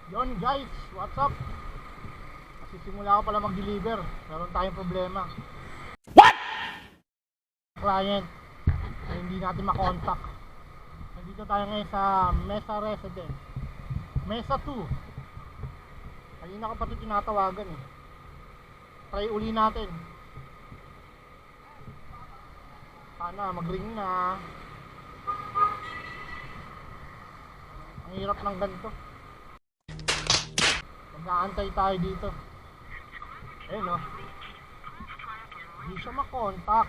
Yon guys, what's up? Kasi simula ko pala mag-deliver. Meron tayong problema. What? Client na hindi natin makontak. Nandito tayo ngayon sa Mesa Residence, Mesa 2. Kanina ko pati tinatawagan eh. Try uli natin. Sana mag-ring na. Ang hirap ng ganito. Mag-aantay tayo dito. Ayun o. Hindi siya makontak.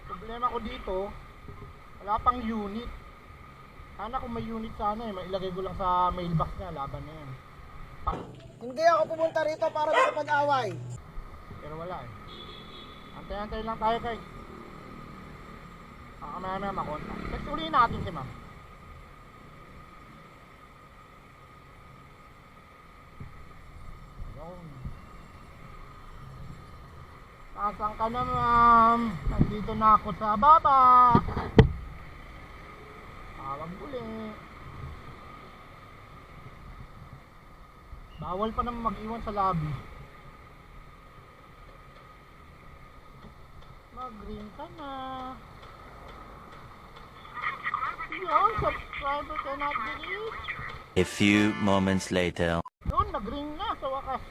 Problema ko dito, wala pang unit. Sana kung may unit sana eh, mailagay ko lang sa mailbox niya. Laban na yan. Hindi ako pumunta rito para makapag-away. Pero wala eh. Antay-antay lang tayo guys. Mamaya na makontak. Text ulihin natin si ma'am. Yun. Nasaan ka na ma'am? Nandito na ako sa baba. Tawag uli. Bawal pa naman mag-iwan sa lobby. Mag-green ka na. Yun, subscriber cannot be reached. A few moments later. Yun, nag-ring na sa wakas.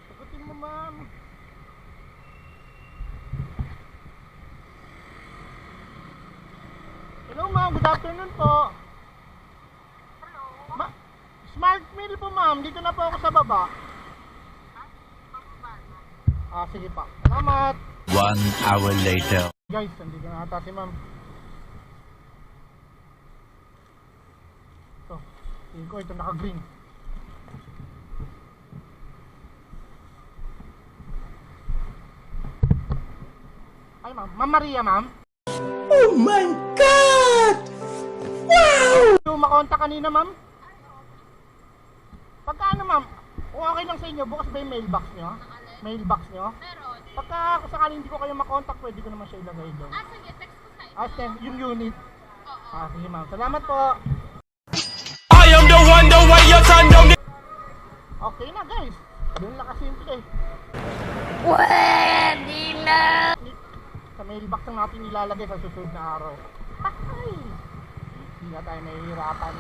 Sagutin mo ma'am. Hello ma'am, good afternoon po. Hello. Smart meal po ma'am, dito na po ako sa baba. Sige pa. Salamat. 1 hour later. Guys, nandito na ata si ma'am. Tingin ko ito naka-green. Ay ma'am, Ma'am Maria ma'am. Oh my God! Wow! Yung makontak kanina ma'am. Pagka ano ma'am, kung okay lang sa inyo, bukas ba yung mailbox nyo? Mailbox nyo? Meron. Pagka kung sakali hindi ko kayo makontak, pwede ko naman siya ilagay doon. Sige, text ko sa iyo. Yung unit. Sige ma'am, salamat po. I am the one, the way your son don't get. Okay na guys, doon na kasimple. Pwede na. Sa mailbox na natin ilalagay sa susunod na araw. Ay! Hindi na tayo nahihirapan.